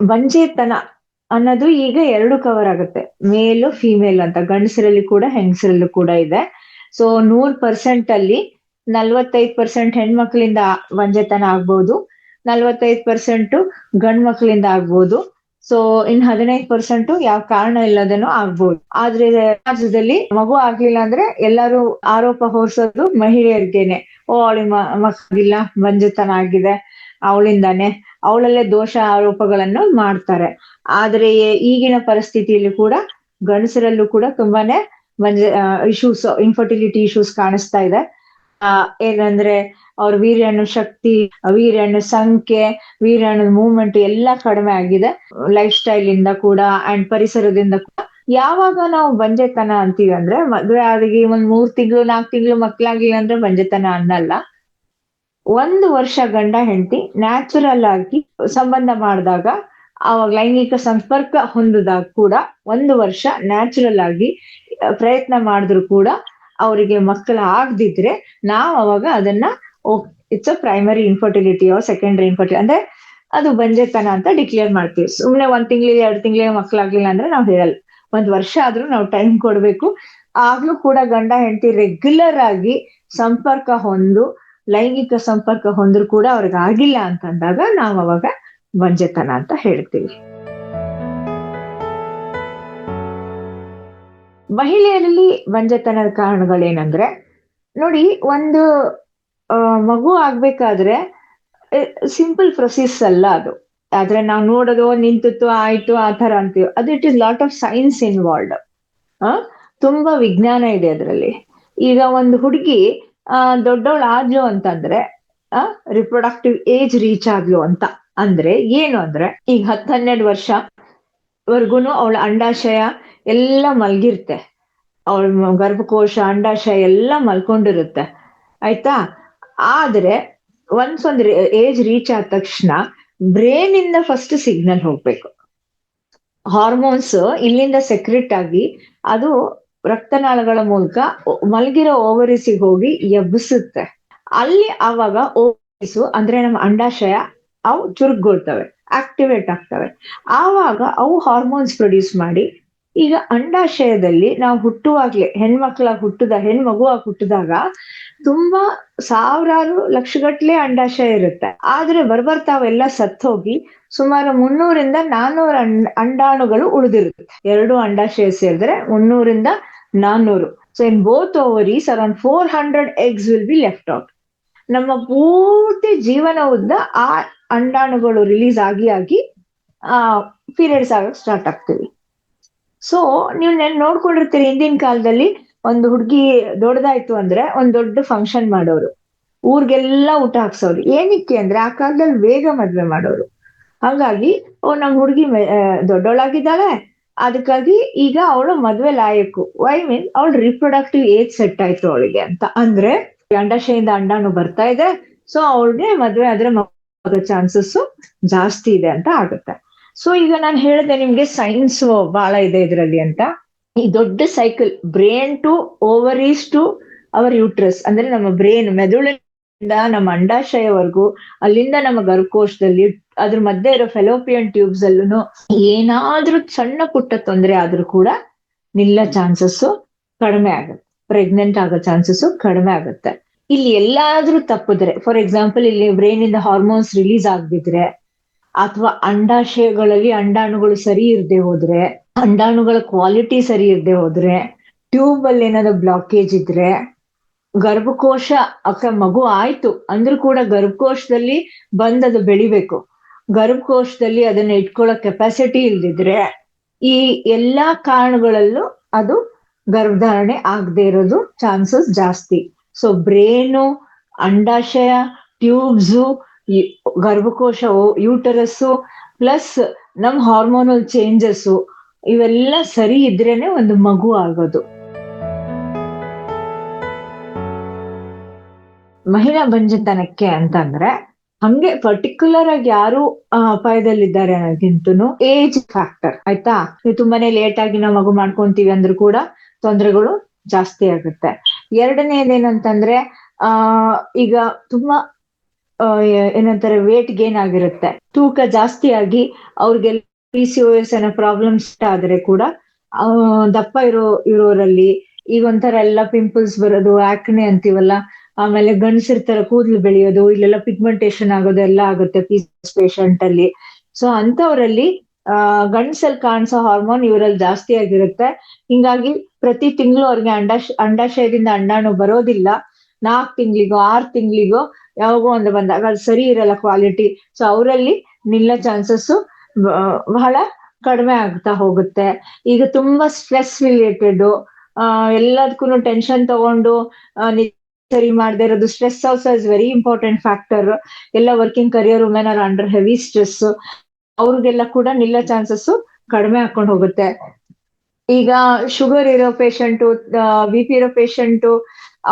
ಬಂಜೆತನ ಅನ್ನೋದು ಈಗ ಎರಡು ಕವರ್ ಆಗುತ್ತೆ, ಮೇಲ್ ಫಿಮೇಲ್ ಅಂತ, ಗಂಡಸರಲ್ಲಿ ಕೂಡ ಹೆಂಗಸರಲ್ಲೂ ಕೂಡ ಇದೆ. ಸೊ 100% ಅಲ್ಲಿ 45% ಹೆಣ್ಮಕ್ಳಿಂದ ಬಂಜೆತನ ಆಗ್ಬೋದು, 45% ಗಂಡ್ ಮಕ್ಳಿಂದ ಆಗ್ಬೋದು. ಸೊ ಇನ್ 15% ಯಾವ ಕಾರಣ ಇಲ್ಲದೇನೋ ಆಗ್ಬೋದು. ಆದ್ರೆ ಸಮಾಜದಲ್ಲಿ ಮಗು ಆಗ್ಲಿಲ್ಲ ಅಂದ್ರೆ ಎಲ್ಲರೂ ಆರೋಪ ಹೊರಿಸೋದು ಮಹಿಳೆಯರಿಗೇನೆ. ಓ ಅವಳಿಗೆ ಮಕ್ಕಳಿಲ್ಲ, ಬಂಜೆತನ ಆಗಿದೆ, ಅವಳಿಂದಾನೆ, ಅವಳಲ್ಲೇ ದೋಷ ಆರೋಪಗಳನ್ನು ಮಾಡ್ತಾರೆ. ಆದ್ರೆ ಈಗಿನ ಪರಿಸ್ಥಿತಿಯಲ್ಲಿ ಕೂಡ ಗಂಡಸರಲ್ಲೂ ಕೂಡ ತುಂಬಾನೇ ಇಶ್ಯೂಸ್, ಇನ್ಫರ್ಟಿಲಿಟಿ ಇಶ್ಯೂಸ್ ಕಾಣಿಸ್ತಾ ಇದೆ. ಏನಂದ್ರೆ ಅವ್ರ ವೀರ್ಯಾಣು ಶಕ್ತಿ, ವೀರ್ಯಾಣು ಸಂಖ್ಯೆ, ವೀರ್ಯಾಣು ಮೂವ್ಮೆಂಟ್ ಎಲ್ಲ ಕಡಿಮೆ ಆಗಿದೆ, ಲೈಫ್ ಸ್ಟೈಲ್ ಇಂದ ಕೂಡ ಅಂಡ್ ಪರಿಸರದಿಂದ ಕೂಡ. ಯಾವಾಗ ನಾವು ಬಂಜೆತನ ಅಂತೀವಿ ಅಂದ್ರೆ, ಮದ್ವೆ ಆಗಿ ಒಂದ್ 3 ತಿಂಗಳು 4 ತಿಂಗಳು ಮಕ್ಳಾಗಿಲ್ಲ ಅಂದ್ರೆ ಬಂಜೆತನ ಅನ್ನಲ್ಲ. 1 ವರ್ಷ ಗಂಡ ಹೆಂಡತಿ ನ್ಯಾಚುರಲ್ ಆಗಿ ಸಂಬಂಧ ಮಾಡಿದಾಗ, ಅವಾಗ ಲೈಂಗಿಕ ಸಂಪರ್ಕ ಹೊಂದಿದಾಗ ಕೂಡ 1 ವರ್ಷ ನ್ಯಾಚುರಲ್ ಆಗಿ ಪ್ರಯತ್ನ ಮಾಡಿದ್ರು ಕೂಡ ಅವರಿಗೆ ಮಕ್ಕಳು ಆಗದಿದ್ರೆ, ನಾವು ಅವಾಗ ಅದನ್ನ it's a primary infertility or secondary infertility ಅಂದ್ರೆ ಅದು ಬಂಜೆತನ ಅಂತ ಡಿಕ್ಲೇರ್ ಮಾಡ್ತೀವಿ. ಸುಮ್ನೆ 1 ತಿಂಗಳಿಗೆ 2 ತಿಂಗಳಿಗೆ ಮಕ್ಕಳಾಗ್ಲಿಲ್ಲ ಅಂದ್ರೆ ನಾವು ಹೇಳಲ್ಲ. 1 ವರ್ಷ ಆದ್ರೂ ನಾವು ಟೈಮ್ ಕೊಡ್ಬೇಕು. ಆಗ್ಲೂ ಕೂಡ ಗಂಡ ಹೆಂಡತಿ ರೆಗ್ಯುಲರ್ ಆಗಿ ಸಂಪರ್ಕ ಲೈಂಗಿಕ ಸಂಪರ್ಕ ಹೊಂದ್ರು ಕೂಡ ಅವ್ರಿಗೆ ಆಗಿಲ್ಲ ಅಂತಂದಾಗ ನಾವು ಅವಾಗ ಬಂಜೆತನ ಅಂತ ಹೇಳ್ತೀವಿ. ಮಹಿಳೆಯರಲ್ಲಿ ಬಂಜೆತನದ ಕಾರಣಗಳೇನಂದ್ರೆ, ನೋಡಿ, ಒಂದು ಮಗು ಆಗ್ಬೇಕಾದ್ರೆ ಸಿಂಪಲ್ ಪ್ರೊಸೆಸ್ ಅಲ್ಲ ಅದು. ಆದ್ರೆ ನಾವು ನೋಡೋದು ನಿಂತಿತ್ತು ಆಯ್ತು ಆ ತರ ಅಂತೀವಿ, ಅದು it is lot of science involved. ತುಂಬಾ ವಿಜ್ಞಾನ ಇದೆ ಅದರಲ್ಲಿ. ಈಗ ಒಂದು ಹುಡುಗಿ ದೊಡ್ಡವಳು ಆದ್ಲು ಅಂತಂದ್ರೆ, ರಿಪ್ರೊಡಕ್ಟಿವ್ ಏಜ್ ರೀಚ್ ಆದ್ಲು ಅಂತ ಅಂದ್ರೆ ಏನು ಅಂದ್ರೆ, ಈಗ 10-12 ವರ್ಷ ವರ್ಗುನು ಅವಳ ಅಂಡಾಶಯ ಎಲ್ಲ ಮಲ್ಗಿರುತ್ತೆ, ಅವಳ ಗರ್ಭಕೋಶ ಅಂಡಾಶಯ ಎಲ್ಲ ಮಲ್ಕೊಂಡಿರುತ್ತೆ, ಆಯ್ತಾ. ಆದ್ರೆ ಒಂದ್ ಏಜ್ ರೀಚ್ ಆದ ತಕ್ಷಣ ಬ್ರೇನ್ ಇಂದ ಫಸ್ಟ್ ಸಿಗ್ನಲ್ ಹೋಗ್ಬೇಕು. ಹಾರ್ಮೋನ್ಸ್ ಇಲ್ಲಿಂದ ಸೆಕ್ರೆಟ್ ಆಗಿ ಅದು ರಕ್ತನಾಳಗಳ ಮೂಲಕ ಮಲಗಿರೋ ಓವರಿಸಿಗೆ ಹೋಗಿ ಎಬ್ಬಿಸುತ್ತೆ. ಅಲ್ಲಿ ಅವಾಗ ಓವರಿಸು ಅಂದ್ರೆ ನಮ್ಮ ಅಂಡಾಶಯ ಅವು ಚುರುಗ್ಗೊಳ್ತವೆ, ಆಕ್ಟಿವೇಟ್ ಆಗ್ತವೆ. ಆವಾಗ ಅವು ಹಾರ್ಮೋನ್ಸ್ ಪ್ರೊಡ್ಯೂಸ್ ಮಾಡಿ, ಈಗ ಅಂಡಾಶಯದಲ್ಲಿ ನಾವು ಹುಟ್ಟುವಾಗ್ಲೇ ಹೆಣ್ಮಗುವಾಗಿ ಹುಟ್ಟಿದಾಗ ತುಂಬಾ ಸಾವಿರಾರು ಲಕ್ಷಗಟ್ಲೆ ಅಂಡಾಶಯ ಇರುತ್ತೆ. ಆದ್ರೆ ಬರ್ತಾವೆಲ್ಲ ಸತ್ತೋಗಿ ಸುಮಾರು 300-400 ಅಂಡಾಣುಗಳು ಉಳಿದಿರುತ್ತೆ. 2 ಅಂಡಾಶಯ ಸೇರಿದ್ರೆ 300-400. So in both ovaries around 400 eggs will be left out. ನಮ್ಮ ಪೂರ್ತಿ ಜೀವನ ಉದ್ದ ಆ ಅಂಡಾಣುಗಳು ರಿಲೀಸ್ ಆಗಿ ಪೀರಿಯಡ್ಸ್ ಆಗಕ್ ಸ್ಟಾರ್ಟ್ ಆಗ್ತೀವಿ. ಸೊ ನೀವು ನೋಡ್ಕೊಂಡಿರ್ತೀರಿ, ಹಿಂದಿನ ಕಾಲದಲ್ಲಿ ಒಂದು ಹುಡುಗಿ ದೊಡ್ಡದಾಯ್ತು ಅಂದ್ರೆ ಒಂದ್ ದೊಡ್ಡ ಫಂಕ್ಷನ್ ಮಾಡೋರು, ಊರ್ಗೆಲ್ಲ ಊಟ ಹಾಕ್ಸೋರು. ಏನಕ್ಕೆ ಅಂದ್ರೆ ಆ ಕಾಲದಲ್ಲಿ ಬೇಗ ಮದ್ವೆ ಮಾಡೋರು. ಹಾಗಾಗಿ ನಮ್ ಹುಡುಗಿ ದೊಡ್ಡವಳಾಗಿದ್ದಾಳೆ, ಅದಕ್ಕಾಗಿ ಈಗ ಅವಳು ಮದ್ವೆ ಲಾಯಕ್ಕು. ಅವಳು ರಿಪ್ರೊಡಕ್ಟಿವ್ ಏಜ್ ಸೆಟ್ ಆಯ್ತು ಅವಳಿಗೆ ಅಂತ ಅಂದ್ರೆ, ಅಂಡಾಶಯದಿಂದ ಅಂಡಾಣು ಬರ್ತಾ ಇದೆ, ಸೊ ಅವಳಿಗೆ ಮದ್ವೆ ಆದ್ರೆ ಚಾನ್ಸಸ್ ಜಾಸ್ತಿ ಇದೆ ಅಂತ ಆಗುತ್ತೆ. ಸೊ ಈಗ ನಾನು ಹೇಳಿದೆ ನಿಮ್ಗೆ ಸೈನ್ಸ್ ಬಹಳ ಇದೆ ಇದರಲ್ಲಿ ಅಂತ. ಈ ದೊಡ್ಡ cycle, brain to ovaries to our uterus, ಅಂದ್ರೆ ನಮ್ಮ ಬ್ರೇನ್ ಮೆದುಳಿಂದ ನಮ್ಮ ಅಂಡಾಶಯವರೆಗೂ, ಅಲ್ಲಿಂದ ನಮ್ಮ ಗರ್ಭಕೋಶದಲ್ಲಿ, ಅದ್ರ ಮಧ್ಯೆ ಇರೋ ಫೆಲೋಪಿಯನ್ ಟ್ಯೂಬ್ಸ್ ಅಲ್ಲೂ ಏನಾದ್ರೂ ಸಣ್ಣ ಪುಟ್ಟ ತೊಂದರೆ ಆದ್ರೂ ಕೂಡ ನಿಲ್ಲ ಚಾನ್ಸಸ್ ಕಡಿಮೆ ಆಗುತ್ತೆ, ಪ್ರೆಗ್ನೆಂಟ್ ಆಗೋ ಚಾನ್ಸಸ್ ಕಡಿಮೆ ಆಗುತ್ತೆ. ಇಲ್ಲಿ ಎಲ್ಲಾದ್ರೂ ತಪ್ಪಿದ್ರೆ, ಫಾರ್ ಎಕ್ಸಾಂಪಲ್ ಇಲ್ಲಿ ಬ್ರೈನ್ ಇಂದ ಹಾರ್ಮೋನ್ಸ್ ರಿಲೀಸ್ ಆಗದಿದ್ರೆ, ಅಥವಾ ಅಂಡಾಶಯಗಳಲ್ಲಿ ಅಂಡಾಣುಗಳು ಸರಿ ಇರದೆ ಹೋದ್ರೆ, ಅಂಡಾಣುಗಳ ಕ್ವಾಲಿಟಿ ಸರಿ ಇರದೆ ಹೋದ್ರೆ, ಟ್ಯೂಬ್ ಅಲ್ಲಿ ಏನಾದ್ರು ಬ್ಲಾಕೇಜ್ ಇದ್ರೆ, ಗರ್ಭಕೋಶ ಮಗು ಆಯ್ತು ಅಂದ್ರೂ ಕೂಡ ಗರ್ಭಕೋಶದಲ್ಲಿ ಬಂದದು ಬೆಳಿಬೇಕು, ಗರ್ಭಕೋಶದಲ್ಲಿ ಅದನ್ನ ಇಟ್ಕೊಳ್ಳೋ ಕೆಪಾಸಿಟಿ ಇಲ್ದಿದ್ರೆ, ಈ ಎಲ್ಲಾ ಕಾರಣಗಳಲ್ಲೂ ಅದು ಗರ್ಭಧಾರಣೆ ಆಗದೆ ಇರೋದು ಚಾನ್ಸಸ್ ಜಾಸ್ತಿ. ಸೊ ಬ್ರೇನು, ಅಂಡಾಶಯ, ಟ್ಯೂಬ್ಸು, ಗರ್ಭಕೋಶ, ಯೂಟರಸ್ಸು, ಪ್ಲಸ್ ನಮ್ ಹಾರ್ಮೋನಲ್ ಚೇಂಜಸ್ಸು, ಇವೆಲ್ಲ ಸರಿ ಇದ್ರೇನೆ ಒಂದು ಮಗು ಆಗೋದು. ಮಹಿಳಾ ಬಂಜೆತನಕ್ಕೆ ಅಂತಂದ್ರೆ ಹಂಗೆ ಪರ್ಟಿಕ್ಯುಲರ್ ಆಗಿ ಯಾರು ಅಪಾಯದಲ್ಲಿದ್ದಾರೆ ಅನ್ನೋದಕ್ಕಿಂತನೂ ಏಜ್ ಫ್ಯಾಕ್ಟರ್, ಆಯ್ತಾ. ನೀವು ತುಂಬಾನೇ ಲೇಟ್ ಆಗಿ ನಾವು ಮಗು ಮಾಡ್ಕೊಂತೀವಿ ಅಂದ್ರೂ ಕೂಡ ತೊಂದರೆಗಳು ಜಾಸ್ತಿ ಆಗುತ್ತೆ. ಎರಡನೇದೇನಂತಂದ್ರೆ ಈಗ ತುಂಬಾ ಏನಂತಾರೆ ವೇಟ್ ಗೇನ್ ಆಗಿರುತ್ತೆ, ತೂಕ ಜಾಸ್ತಿ ಆಗಿ ಅವ್ರಿಗೆಲ್ಲ PCOS ಅನ್ನೋ ಪ್ರಾಬ್ಲಮ್ಸ್ ಆದ್ರೆ ಕೂಡ ದಪ್ಪ ಇರೋರಲ್ಲಿ ಈಗ ಒಂಥರ ಎಲ್ಲ ಪಿಂಪಲ್ಸ್ ಬರೋದು, ಆಕ್ನೆ ಅಂತೀವಲ್ಲ, ಆಮೇಲೆ ಗಂಡಸಿರ್ತರ ಕೂದಲು ಬೆಳೆಯೋದು, ಇಲ್ಲೆಲ್ಲ ಪಿಗ್ಮೆಂಟೇಶನ್ ಆಗೋದು ಎಲ್ಲ ಆಗುತ್ತೆ PCOS ಪೇಷಂಟ್ ಅಲ್ಲಿ. ಸೊ ಅಂತವರಲ್ಲಿ ಗಂಡಸಲ್ಲಿ ಕಾಣಿಸೋ ಹಾರ್ಮೋನ್ ಇವರಲ್ಲಿ ಜಾಸ್ತಿ ಆಗಿರುತ್ತೆ. ಹಿಂಗಾಗಿ ಪ್ರತಿ ತಿಂಗಳು ಅವ್ರಿಗೆ ಅಂಡಾಶಯದಿಂದ ಅಂಡಾಣು ಬರೋದಿಲ್ಲ. 4 ತಿಂಗಳಿಗೋ 6 ತಿಂಗಳಿಗೋ ಯಾವಾಗೋ ಒಂದು ಬಂದಾಗ ಅದು ಸರಿ ಇರಲ್ಲ ಕ್ವಾಲಿಟಿ. ಸೊ ಅವರಲ್ಲಿ ನಿಲ್ಲೋ ಚಾನ್ಸಸ್ ಬಹಳ ಕಡಿಮೆ ಆಗ್ತಾ ಹೋಗುತ್ತೆ. ಈಗ ತುಂಬಾ ಸ್ಟ್ರೆಸ್ ರಿಲೇಟೆಡ್, ಎಲ್ಲದಕ್ಕೂ ಟೆನ್ಷನ್ ತಗೊಂಡು ಸರಿ ಮಾಡದೇ ಇರೋದು, stress also is very important factor. ಎಲ್ಲ working career women are under heavy stress, ಅವ್ರಿಗೆಲ್ಲ ಕೂಡ ನಿಲ್ಲೋ ಚಾನ್ಸಸ್ ಕಡಿಮೆ ಹಾಕೊಂಡು ಹೋಗುತ್ತೆ. ಈಗ ಶುಗರ್ ಇರೋ ಪೇಷಂಟು, BP ಇರೋ ಪೇಷಂಟು,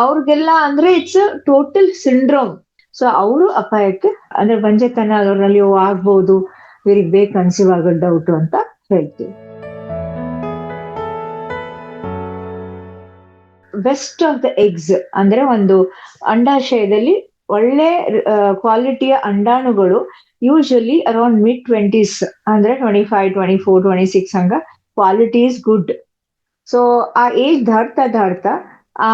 ಅವ್ರಿಗೆಲ್ಲ ಅಂದ್ರೆ ಇಟ್ಸ್ ಟೋಟಲ್ ಸಿಂಡ್ರೋಮ್. ಸೊ ಅವರು ಅಪಾಯಕ್ಕೆ ಅಂದ್ರೆ ಬಂಜೆತನ ಅದರಲ್ಲಿ ಆಗ್ಬಹುದು, ಇವ್ರಿಗೆ ಬೇಗ ಕನ್ಸೀವ್ ಆಗೋ ಡೌಟ್ ಅಂತ ಹೇಳ್ತೀವಿ. ಬೆಸ್ಟ್ ಆಫ್ ದ ಎಗ್ಸ್ ಅಂದ್ರೆ ಒಂದು ಅಂಡಾಶಯದಲ್ಲಿ ಒಳ್ಳೆ ಕ್ವಾಲಿಟಿಯ ಅಂಡಾಣುಗಳು ಯೂಶಲಿ ಅರೌಂಡ್ mid-20s, ಅಂದ್ರೆ 25, 24, 26 ಹಂಗ ಕ್ವಾಲಿಟಿ ಇಸ್ ಗುಡ್. ಸೊ ಆ ಏಜ್ ದಾಟ್ತಾ ಆ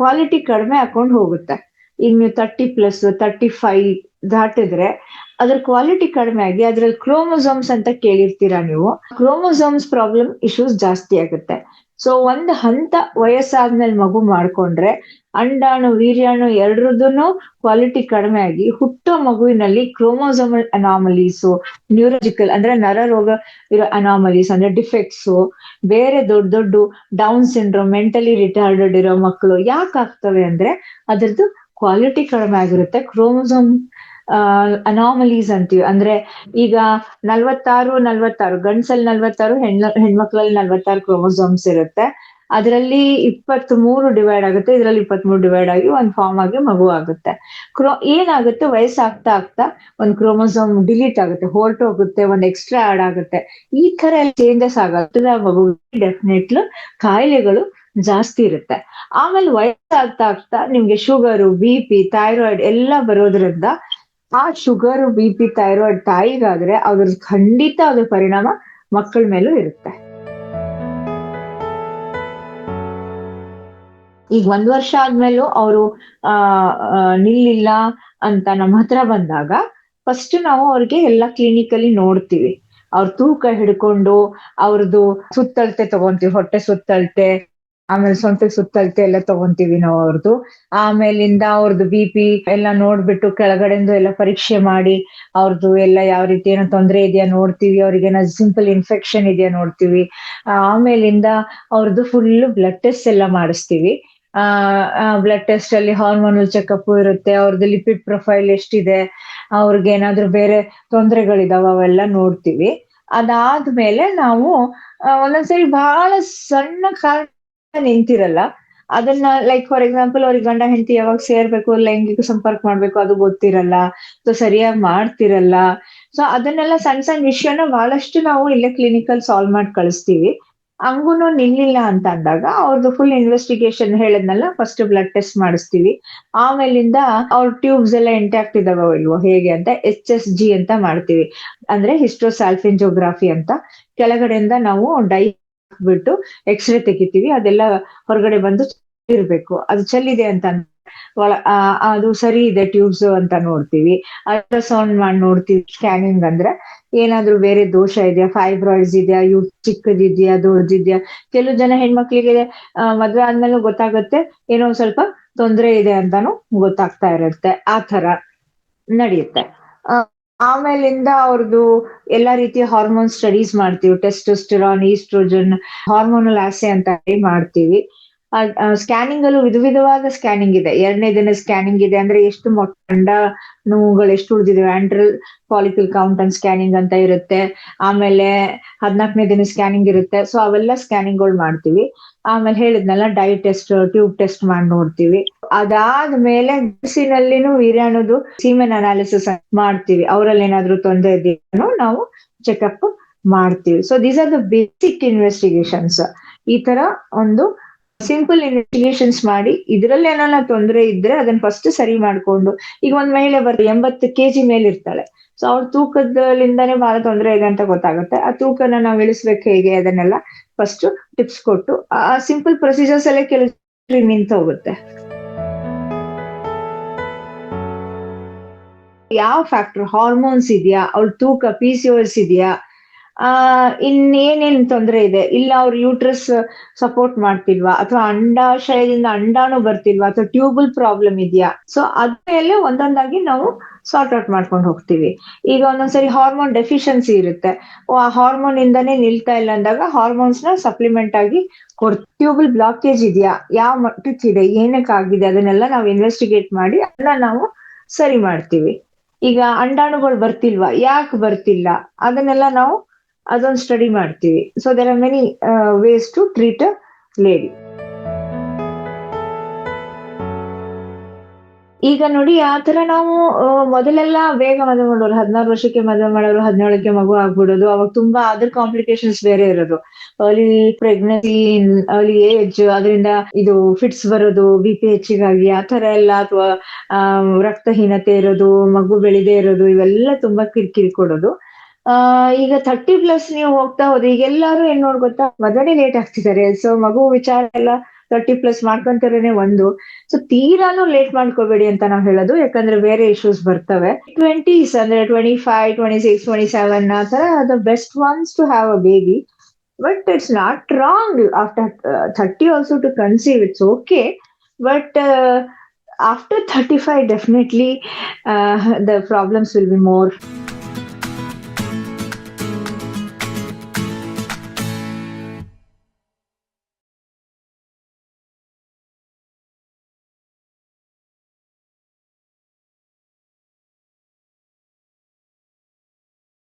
ಕ್ವಾಲಿಟಿ ಕಡಿಮೆ ಹಾಕೊಂಡು ಹೋಗುತ್ತೆ. ಈಗ ನೀವು 30+, 35 ದಾಟಿದ್ರೆ ಅದ್ರ ಕ್ವಾಲಿಟಿ ಕಡಿಮೆ ಆಗಿ ಅದ್ರಲ್ಲಿ ಕ್ರೋಮೋಸೋಮ್ಸ್ ಅಂತ ಕೇಳಿರ್ತೀರಾ ನೀವು, ಕ್ರೋಮೋಸೋಮ್ಸ್ ಪ್ರಾಬ್ಲಮ್ ಇಶ್ಯೂಸ್ ಜಾಸ್ತಿ ಆಗುತ್ತೆ. ಸೊ ಒಂದ್ ಹಂತ ವಯಸ್ಸಾದ್ಮೇಲೆ ಮಗು ಮಾಡ್ಕೊಂಡ್ರೆ ಅಂಡಾಣು ವೀರ್ಯಾಣು ಎರಡರದೂ ಕ್ವಾಲಿಟಿ ಕಡಿಮೆ ಆಗಿ ಹುಟ್ಟೋ ಮಗುವಿನಲ್ಲಿ ಕ್ರೋಮೋಸೋಮಲ್ ಅನಾಮಲೀಸು, ನ್ಯೂರೋಜಿಕಲ್ ಅಂದ್ರೆ ನರರೋಗ ಇರೋ ಅನಾಮಲೀಸ್ ಅಂದ್ರೆ ಡಿಫೆಕ್ಟ್ಸ್, ಬೇರೆ ದೊಡ್ಡ ದೊಡ್ಡ ಡೌನ್ ಸಿಂಡ್ರೋಮ್, ಮೆಂಟಲಿ ರಿಟಾರ್ಡೆಡ್ ಇರೋ ಮಕ್ಕಳು ಯಾಕೆ ಆಗ್ತವೆ ಅಂದ್ರೆ ಅದ್ರದ್ದು ಕ್ವಾಲಿಟಿ ಕಡಿಮೆ ಆಗಿರುತ್ತೆ. ಕ್ರೋಮೋಸೋಮ್ ಅನಾಮಲೀಸ್ ಅಂತೀವಿ. ಅಂದ್ರೆ ಈಗ 46 ಗಂಡ್ಸಲ್ಲಿ 46, ಹೆಣ್ಮಕ್ಳಲ್ಲಿ 46 ಕ್ರೋಮೋಸೋಮ್ಸ್ ಇರುತ್ತೆ. ಅದರಲ್ಲಿ 23 ಡಿವೈಡ್ ಆಗುತ್ತೆ, ಇದರಲ್ಲಿ 23 ಡಿವೈಡ್ ಆಗಿ ಒಂದು ಫಾರ್ಮ್ ಆಗಿ ಮಗು ಆಗುತ್ತೆ. ಏನಾಗುತ್ತೆ ವಯಸ್ಸಾಗ್ತಾ ಒಂದು ಕ್ರೋಮೋಸೋಮ್ ಡಿಲೀಟ್ ಆಗುತ್ತೆ, ಹೊರಟೋಗುತ್ತೆ, ಒಂದು ಎಕ್ಸ್ಟ್ರಾ ಆಡ್ ಆಗುತ್ತೆ. ಈ ತರ ಚೇಂಜಸ್ ಆಗುತ್ತೆ ಮಗು, ಡೆಫಿನೆಟ್ಲಿ ಕಾಯಿಲೆಗಳು ಜಾಸ್ತಿ ಇರುತ್ತೆ. ಆಮೇಲೆ ವಯಸ್ಸಾಗ್ತಾ ನಿಮ್ಗೆ ಶುಗರು, BP, ಥೈರಾಯ್ಡ್ ಎಲ್ಲ ಬರೋದ್ರಿಂದ ಆ ಶುಗರ್, BP, ಥೈರಾಯ್ಡ್ ತಾಯಿಗಾದ್ರೆ ಅದ್ರ ಖಂಡಿತ ಅದ್ರ ಪರಿಣಾಮ ಮಕ್ಕಳ ಮೇಲೂ ಇರುತ್ತೆ. ಈಗ 1 ವರ್ಷ ಆದ್ಮೇಲೂ ಅವರು ನಿಲ್ಲಿಲ್ಲ ಅಂತ ನಮ್ಮ ಹತ್ರ ಬಂದಾಗ ಫಸ್ಟ್ ನಾವು ಅವ್ರಿಗೆ ಎಲ್ಲ ಕ್ಲಿನಿಕಲ್ಲಿ ನೋಡ್ತೀವಿ. ಅವ್ರ ತೂಕ ಹಿಡ್ಕೊಂಡು ಅವ್ರದ್ದು ಸುತ್ತಳತೆ ತಗೊಂತೀವಿ, ಹೊಟ್ಟೆ ಸುತ್ತಳತೆ, ಆಮೇಲೆ ಸೊಂಟ ಸುತ್ತಳತೆ ಎಲ್ಲ ತಗೊಂತೀವಿ ನಾವು ಅವ್ರದ್ದು. ಆಮೇಲಿಂದ ಅವ್ರದ್ದು BP ಎಲ್ಲ ನೋಡ್ಬಿಟ್ಟು ಕೆಳಗಡೆಯಿಂದ ಎಲ್ಲ ಪರೀಕ್ಷೆ ಮಾಡಿ ಅವ್ರದ್ದು ಎಲ್ಲ ಯಾವ ರೀತಿ ಏನೋ ತೊಂದರೆ ಇದೆಯಾ ನೋಡ್ತೀವಿ, ಅವ್ರಿಗೆ ಏನೋ ಸಿಂಪಲ್ ಇನ್ಫೆಕ್ಷನ್ ಇದೆಯಾ ನೋಡ್ತೀವಿ. ಆಮೇಲಿಂದ ಅವ್ರದ್ದು ಫುಲ್ ಬ್ಲಡ್ ಟೆಸ್ಟ್ ಎಲ್ಲ ಮಾಡಿಸ್ತೀವಿ. ಬ್ಲಡ್ ಟೆಸ್ಟ್ ಅಲ್ಲಿ ಹಾರ್ಮೋನಲ್ ಚೆಕಪ್ ಇರುತ್ತೆ, ಅವ್ರದ್ದು ಲಿಪಿಡ್ ಪ್ರೊಫೈಲ್ ಎಷ್ಟಿದೆ, ಅವ್ರಿಗೆ ಏನಾದ್ರೂ ಬೇರೆ ತೊಂದರೆಗಳಿದಾವ ಅವೆಲ್ಲ ನೋಡ್ತೀವಿ. ಅದಾದ್ಮೇಲೆ ನಾವು ಒಂದೊಂದ್ಸರಿ ಬಹಳ ಸಣ್ಣ ಕಾರಣ ನಿಂತಿರಲ್ಲ, ಅದನ್ನ ಲೈಕ್ ಫಾರ್ ಎಕ್ಸಾಂಪಲ್ ಅವ್ರಿಗೆ ಗಂಡ ಹೆಂಡತಿ ಯಾವಾಗ ಸೇರ್ಬೇಕು, ಲೈಂಗಿಕ ಸಂಪರ್ಕ ಮಾಡ್ಬೇಕು ಅದು ಗೊತ್ತಿರಲ್ಲ, ಸೊ ಸರಿಯಾಗಿ ಮಾಡ್ತಿರಲ್ಲ. ಸೊ ಅದನ್ನೆಲ್ಲ ಸಣ್ಣ ಸಣ್ಣ ವಿಷಯನ ಬಹಳಷ್ಟು ನಾವು ಇಲ್ಲೇ ಕ್ಲಿನಿಕಲ್ ಸಾಲ್ವ್ ಮಾಡಿ ಕಳಿಸ್ತೀವಿ. ಹಂಗೂನು ನಿಲ್ಲಿಲ್ಲ ಅಂತ ಅಂದಾಗ ಅವ್ರದ್ದು ಫುಲ್ ಇನ್ವೆಸ್ಟಿಗೇಷನ್ ಹೇಳದ್ನಲ್ಲ, ಫಸ್ಟ್ ಬ್ಲಡ್ ಟೆಸ್ಟ್ ಮಾಡಿಸ್ತೀವಿ. ಆಮೇಲಿಂದ ಅವ್ರ ಟ್ಯೂಬ್ಸ್ ಎಲ್ಲ ಇಂಟ್ಯಾಕ್ಟ್ ಇದಾವೋ ಇಲ್ವೋ ಹೇಗೆ ಅಂತ HSG ಅಂತ ಮಾಡ್ತೀವಿ, ಅಂದ್ರೆ ಹಿಸ್ಟೋಸಾಲ್ಫಿಂಜೋಗ್ರಾಫಿ ಅಂತ. ಕೆಳಗಡೆಯಿಂದ ನಾವು ಬಿಟ್ಟು ಎಕ್ಸ್ರೇ ತೆಗಿತೀವಿ, ಅದೆಲ್ಲ ಹೊರಗಡೆ ಬಂದು ಇರ್ಬೇಕು. ಅದು ಚೆಲ್ಲಿದೆ ಅಂತ ಅದು ಸರಿ ಇದೆ ಟ್ಯೂಬ್ಸ್ ಅಂತ ನೋಡ್ತೀವಿ. ಅಲ್ಟ್ರಾಸೌಂಡ್ ಮಾಡಿ ನೋಡ್ತೀವಿ. ಸ್ಕ್ಯಾನಿಂಗ್ ಅಂದ್ರೆ ಏನಾದ್ರೂ ಬೇರೆ ದೋಷ ಇದೆಯಾ, ಫೈಬ್ರಾಯ್ಡ್ಸ್ ಇದೆಯಾ, ಚಿಕ್ಕದಿದ್ಯಾ ದೊಡ್ಡದಿದ್ಯಾ. ಕೆಲವು ಜನ ಹೆಣ್ಮಕ್ಳಿಗೆ ಮದ್ವೆ ಆದ್ಮೇಲೆ ಗೊತ್ತಾಗುತ್ತೆ ಏನೋ ಸ್ವಲ್ಪ ತೊಂದರೆ ಇದೆ ಅಂತಾನು ಗೊತ್ತಾಗ್ತಾ ಇರುತ್ತೆ. ಆ ತರ ನಡೆಯುತ್ತೆ. ಆಮೇಲಿಂದ ಅವ್ರದ್ದು ಎಲ್ಲಾ ರೀತಿಯ ಹಾರ್ಮೋನ್ ಸ್ಟಡೀಸ್ ಮಾಡ್ತೀವಿ, ಟೆಸ್ಟೋಸ್ಟೆರಾನ್, ಈಸ್ಟ್ರೋಜನ್, ಹಾರ್ಮೋನಲ್ ಆಸೆ ಅಂತ ಮಾಡ್ತೀವಿ. ಸ್ಕ್ಯಾನಿಂಗ್ ಅಲ್ಲೂ ವಿಧವಾದ ಸ್ಕ್ಯಾನಿಂಗ್ ಇದೆ. 2ನೇ ದಿನ ಸ್ಕ್ಯಾನಿಂಗ್ ಇದೆ, ಅಂದ್ರೆ ಎಷ್ಟು ಅಂಡಾಣುಗಳು ಎಷ್ಟು ಉಳಿದಿದೆ, ಆಂಟ್ರಲ್ ಫಾಲಿಕಲ್ ಕೌಂಟ್ ಅಂಡ್ ಸ್ಕ್ಯಾನಿಂಗ್ ಅಂತ ಇರುತ್ತೆ. ಆಮೇಲೆ 14ನೇ ದಿನ ಸ್ಕ್ಯಾನಿಂಗ್ ಇರುತ್ತೆ. ಸೊ ಅವೆಲ್ಲ ಸ್ಕ್ಯಾನಿಂಗ್ಗಳು ಮಾಡ್ತೀವಿ. ಆಮೇಲೆ ಹೇಳಿದ್ನಲ್ಲ ಡೈ ಟೆಸ್ಟ್, ಟ್ಯೂಬ್ ಟೆಸ್ಟ್ ಮಾಡಿ ನೋಡ್ತೀವಿ. ಅದಾದ್ಮೇಲೆ ಬಿಸಿನಲ್ಲಿನೂ ವೀರ್ಯಾಣುದು ಸೀಮೆನ್ ಅನಾಲಿಸಿಸ್ ಮಾಡ್ತೀವಿ, ಅವರಲ್ಲಿ ಏನಾದ್ರೂ ತೊಂದರೆ ಇದೆಯೋ ನಾವು ಚೆಕಪ್ ಮಾಡ್ತೀವಿ. So these are the basic investigations. ಈ ತರ ಒಂದು ಸಿಂಪಲ್ ಇನ್ವೆಸ್ಟಿಗೇಷನ್ಸ್ ಮಾಡಿ ಇದ್ರಲ್ಲಿ ಏನಾನ ತೊಂದರೆ ಇದ್ರೆ ಅದನ್ನ ಫಸ್ಟ್ ಸರಿ ಮಾಡ್ಕೊಂಡು, ಈಗ ಒಂದ್ ಮಹಿಳೆ 80 kg ಮೇಲೆ ಇರ್ತಾಳೆ. ಸೊ ಅವ್ಳ ತೂಕದಲ್ಲಿಂದಾನೇ ಬಹಳ ತೊಂದರೆ ಇದೆ ಅಂತ ಗೊತ್ತಾಗುತ್ತೆ. ಆ ತೂಕನ ನಾವು ಇಳಿಸ್ಬೇಕು ಹೇಗೆ ಅದನ್ನೆಲ್ಲ ಫಸ್ಟ್ ಟಿಪ್ಸ್ ಕೊಟ್ಟು ಆ ಸಿಂಪಲ್ ಪ್ರೊಸೀಜರ್ಸ್ ಎಲ್ಲ ಕೆಲವು ನಿಂತು ಹೋಗುತ್ತೆ. ಯಾವ ಫ್ಯಾಕ್ಟರ್, ಹಾರ್ಮೋನ್ಸ್ ಇದೆಯಾ, ಅವ್ಳ ತೂಕ, PCOS ಇದೆಯಾ, ಇನ್ನೇನೇನ್ ತೊಂದರೆ ಇದೆ, ಇಲ್ಲ ಅವ್ರ ಯೂಟ್ರಸ್ ಸಪೋರ್ಟ್ ಮಾಡ್ತಿಲ್ವಾ, ಅಥವಾ ಅಂಡಾಶಯದಿಂದ ಅಂಡಾಣು ಬರ್ತಿಲ್ವಾ, ಅಥವಾ ಟ್ಯೂಬಲ್ ಪ್ರಾಬ್ಲಮ್ ಇದೆಯಾ. ಸೊ ಅದ್ಮೇಲೆ ಒಂದೊಂದಾಗಿ ನಾವು ಸಾರ್ಟ್ ಔಟ್ ಮಾಡ್ಕೊಂಡು ಹೋಗ್ತೀವಿ. ಈಗ ಒಂದೊಂದ್ಸರಿ ಹಾರ್ಮೋನ್ ಡೆಫಿಷಿಯನ್ಸಿ ಇರುತ್ತೆ, ಆ ಹಾರ್ಮೋನ್ ಇಂದಾನೇ ನಿಲ್ತಾ ಇಲ್ಲ ಅಂದಾಗ ಹಾರ್ಮೋನ್ಸ್ ನ ಸಪ್ಲಿಮೆಂಟ್ ಆಗಿ ಟ್ಯೂಬಲ್ ಬ್ಲಾಕೇಜ್ ಇದೆಯಾ, ಯಾವ ಮಟ್ಟಕ್ಕಿದೆ, ಏನಕ್ಕಾಗಿದೆ, ಅದನ್ನೆಲ್ಲ ನಾವು ಇನ್ವೆಸ್ಟಿಗೇಟ್ ಮಾಡಿ ಅದನ್ನ ನಾವು ಸರಿ ಮಾಡ್ತೀವಿ. ಈಗ ಅಂಡಾಣುಗಳು ಬರ್ತಿಲ್ವಾ, ಯಾಕೆ ಬರ್ತಿಲ್ಲ, ಅದನ್ನೆಲ್ಲ ನಾವು ಅದೊಂದು ಸ್ಟಡಿ ಮಾಡ್ತೀವಿ. So there are many ways to treat a lady. ಈಗ ನೋಡಿ ಆ ತರ ನಾವು ಮೊದಲೆಲ್ಲ ಬೇಗ ಮದುವೆ ಮಾಡೋರು, 16 ವರ್ಷಕ್ಕೆ ಮದುವೆ ಮಾಡೋರು, 17ಕ್ಕೆ ಮಗು ಆಗ್ಬಿಡೋದು. ಅವಾಗ ತುಂಬಾ ಅದರ್ ಕಾಂಪ್ಲಿಕೇಶನ್ಸ್ ಬೇರೆ ಇರೋದು, ಅರ್ಲಿ ಪ್ರೆಗ್ನೆನ್ಸಿ, ಅರ್ಲಿ ಏಜ್, ಅದರಿಂದ ಇದು ಫಿಟ್ಸ್ ಬರೋದು, BP ಹೆಚ್ಚಿಗಾಗಿ ಆ ತರ ಎಲ್ಲ, ಅಥವಾ ರಕ್ತಹೀನತೆ ಇರೋದು, ಮಗು ಬೆಳೆದೇ ಇರೋದು, ಇವೆಲ್ಲ ತುಂಬಾ ಕಿರಿಕಿರಿ ಕೊಡೋದು. ಈಗ 30+ ನೀವು ಹೋಗ್ತಾ ಹೋದ್ರೆ ಈಗ ಎಲ್ಲಾರು ಏನ್ ನೋಡ್ ಗೊತ್ತಾ, ಮದುವೆನೇ ಲೇಟ್ ಆಗ್ತಿದ್ದಾರೆ. ಸೊ ಮಗು ವಿಚಾರ ಎಲ್ಲ 30+ ಮಾಡ್ಕೊಂತಾರೇನೆ ಒಂದು. ಸೊ ತೀರಾನು ಲೇಟ್ ಮಾಡ್ಕೋಬೇಡಿ ಅಂತ ನಾವ್ ಹೇಳೋದು, ಯಾಕಂದ್ರೆ ಬೇರೆ ಇಶ್ಯೂಸ್ ಬರ್ತವೆ. 20s ಅಂದ್ರೆ 25, 26, 27 ಆ ತರ the best ones to have a baby. But it's not wrong after 30 also to conceive, it's okay. But after 35 definitely the problems will be more.